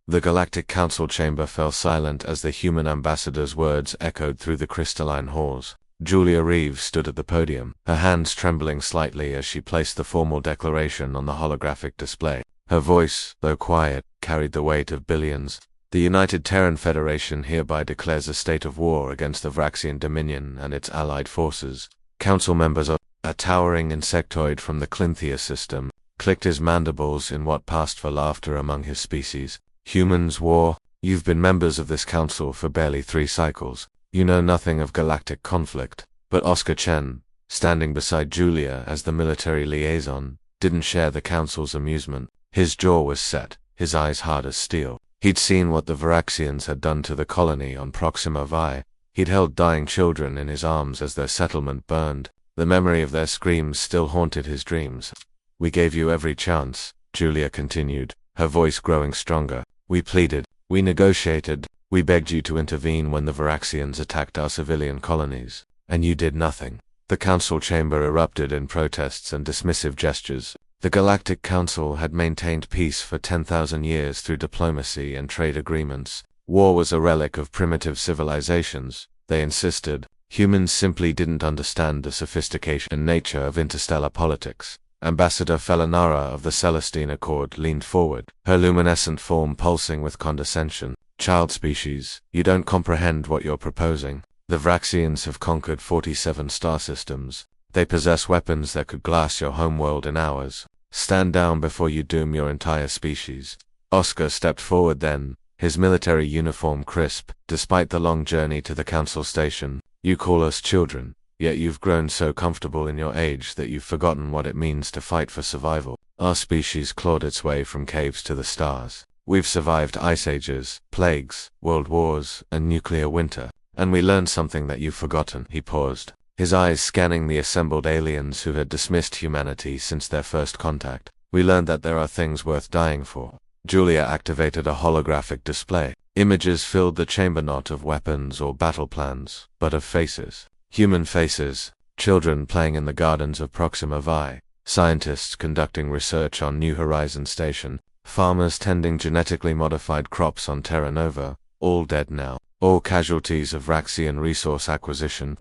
The Galactic Council chamber fell silent as the human ambassador's words echoed through the crystalline halls. Julia Reeves stood at the podium, her hands trembling slightly as she placed the formal declaration on the holographic display. Her voice, though quiet, carried the weight of billions. The United Terran Federation hereby declares a state of war against the Vraxian Dominion and its allied forces. Council members are a towering insectoid from the Clinthia system clicked his mandibles in what passed for laughter among his species. Humans, war. You've been members of this council for barely 3 cycles. You know nothing of galactic conflict. But Oscar Chen, standing beside Julia as the military liaison, didn't share the council's amusement. His jaw was set, his eyes hard as steel. He'd seen what the Varaxians had done to the colony on Proxima Vi. He'd held dying children in his arms as their settlement burned. The memory of their screams still haunted his dreams. We gave you every chance, Julia continued, her voice growing stronger. We pleaded, we negotiated, we begged you to intervene when the Varaxians attacked our civilian colonies. And you did nothing. The council chamber erupted in protests and dismissive gestures. The Galactic Council had maintained peace for 10,000 years through diplomacy and trade agreements. War was a relic of primitive civilizations, they insisted. Humans simply didn't understand the sophistication and nature of interstellar politics. Ambassador Felinara of the Celestine Accord leaned forward, her luminescent form pulsing with condescension. Child species, you don't comprehend what you're proposing. The Vraxians have conquered 47 star systems. They possess weapons that could glass your homeworld in hours. Stand down before you doom your entire species. Oscar stepped forward then, his military uniform crisp, despite the long journey to the council station. You call us children, yet you've grown so comfortable in your age that you've forgotten what it means to fight for survival. Our species clawed its way from caves to the stars. We've survived ice ages, plagues, world wars, and nuclear winter. And we learned something that you've forgotten. He paused, his eyes scanning the assembled aliens who had dismissed humanity since their first contact. We learned that there are things worth dying for. Julia activated a holographic display. Images filled the chamber, not of weapons or battle plans, but of faces. Human faces, children playing in the gardens of Proxima Vi, scientists conducting research on New Horizons Station, farmers tending genetically modified crops on Terra Nova, all dead now, all casualties of Vraxian resource acquisition.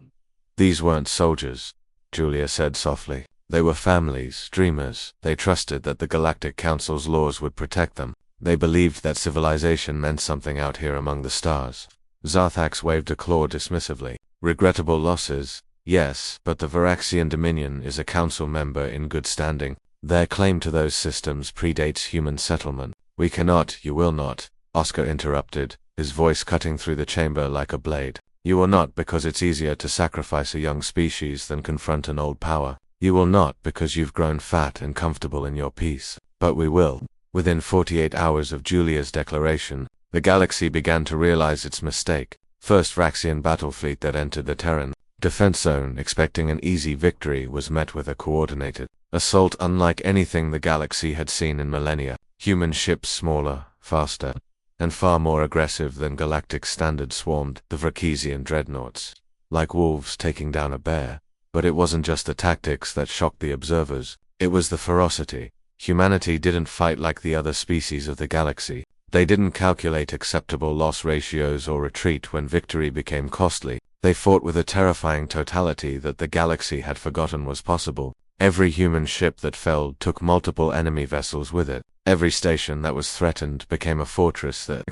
These weren't soldiers, Julia said softly. They were families, dreamers. They trusted that the Galactic Council's laws would protect them. They believed that civilization meant something out here among the stars. Zarthax waved a claw dismissively. Regrettable losses, yes, but the Varaxian Dominion is a council member in good standing. Their claim to those systems predates human settlement. We cannot, you will not, Oscar interrupted, his voice cutting through the chamber like a blade. You will not because it's easier to sacrifice a young species than confront an old power. You will not because you've grown fat and comfortable in your peace. But we will. Within 48 hours of Julia's declaration, the galaxy began to realize its mistake. First Vraxian battle fleet that entered the Terran defense zone expecting an easy victory was met with a coordinated assault unlike anything the galaxy had seen in millennia. Human ships smaller, faster, and far more aggressive than galactic standards swarmed the Vraxian dreadnoughts, like wolves taking down a bear. But it wasn't just the tactics that shocked the observers, it was the ferocity. Humanity didn't fight like the other species of the galaxy. They didn't calculate acceptable loss ratios or retreat when victory became costly. They fought with a terrifying totality that the galaxy had forgotten was possible. Every human ship that fell took multiple enemy vessels with it. Every station that was threatened became a fortress that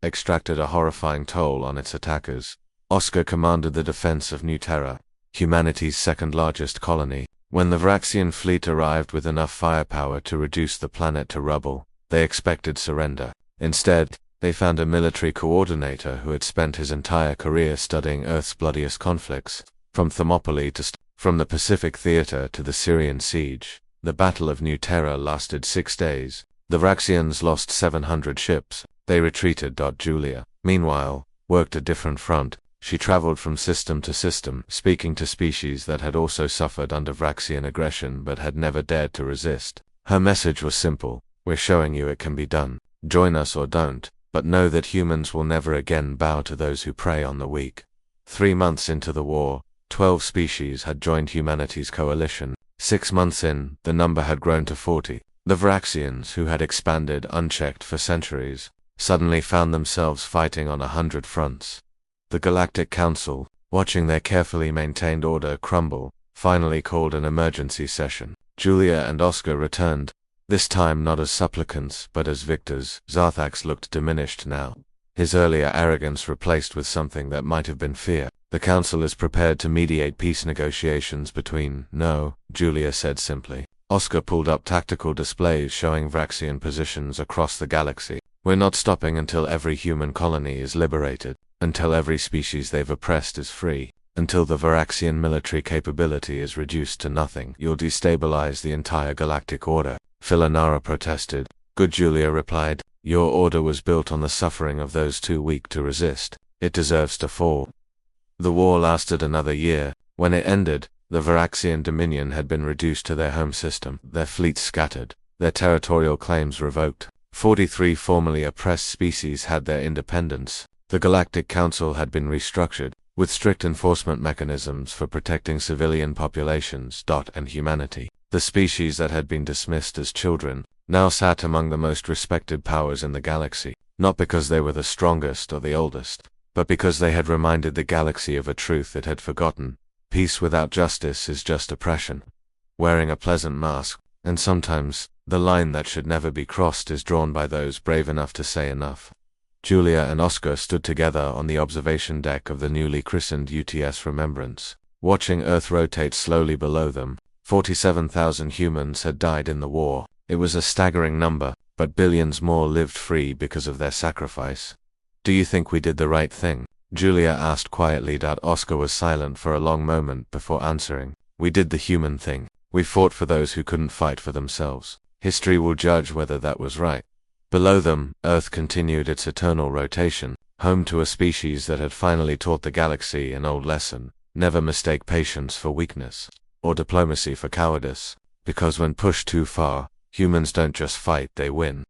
extracted a horrifying toll on its attackers. Oscar commanded the defense of New Terra, humanity's second-largest colony. When the Vraxian fleet arrived with enough firepower to reduce the planet to rubble, they expected surrender. Instead, they found a military coordinator who had spent his entire career studying Earth's bloodiest conflicts, from Thermopylae from the Pacific Theater to the Syrian siege. The Battle of New Terra lasted 6 days. The Vraxians lost 700 ships. They retreated. Julia, meanwhile, worked a different front. She traveled from system to system, speaking to species that had also suffered under Vraxian aggression but had never dared to resist. Her message was simple: we're showing you it can be done. Join us or don't, but know that humans will never again bow to those who prey on the weak. 3 months into the war, 12 species had joined humanity's coalition. 6 months in, the number had grown to 40. The Vraxians, who had expanded unchecked for centuries, suddenly found themselves fighting on 100 fronts. The Galactic Council, watching their carefully maintained order crumble, finally called an emergency session. Julia and Oscar returned, this time not as supplicants but as victors. Zarthax looked diminished now, his earlier arrogance replaced with something that might have been fear. The Council is prepared to mediate peace negotiations between... No, Julia said simply. Oscar pulled up tactical displays showing Vraxian positions across the galaxy. We're not stopping until every human colony is liberated, until every species they've oppressed is free, until the Varaxian military capability is reduced to nothing. You'll destabilize the entire galactic order, Philanara protested. Good, Julia replied. Your order was built on the suffering of those too weak to resist. It deserves to fall. The war lasted another year. When it ended, the Varaxian Dominion had been reduced to their home system, their fleets scattered, their territorial claims revoked. 43 formerly oppressed species had their independence. The Galactic Council had been restructured, with strict enforcement mechanisms for protecting civilian populations and humanity. The species that had been dismissed as children now sat among the most respected powers in the galaxy, not because they were the strongest or the oldest, but because they had reminded the galaxy of a truth it had forgotten. Peace without justice is just oppression. Wearing a pleasant mask, and sometimes, the line that should never be crossed is drawn by those brave enough to say enough. Julia and Oscar stood together on the observation deck of the newly christened UTS Remembrance, watching Earth rotate slowly below them. 47,000 humans had died in the war. It was a staggering number, but billions more lived free because of their sacrifice. Do you think we did the right thing? Julia asked quietly. Oscar was silent for a long moment before answering. We did the human thing. We fought for those who couldn't fight for themselves. History will judge whether that was right. Below them, Earth continued its eternal rotation, home to a species that had finally taught the galaxy an old lesson. Never mistake patience for weakness, or diplomacy for cowardice, because when pushed too far, humans don't just fight, they win.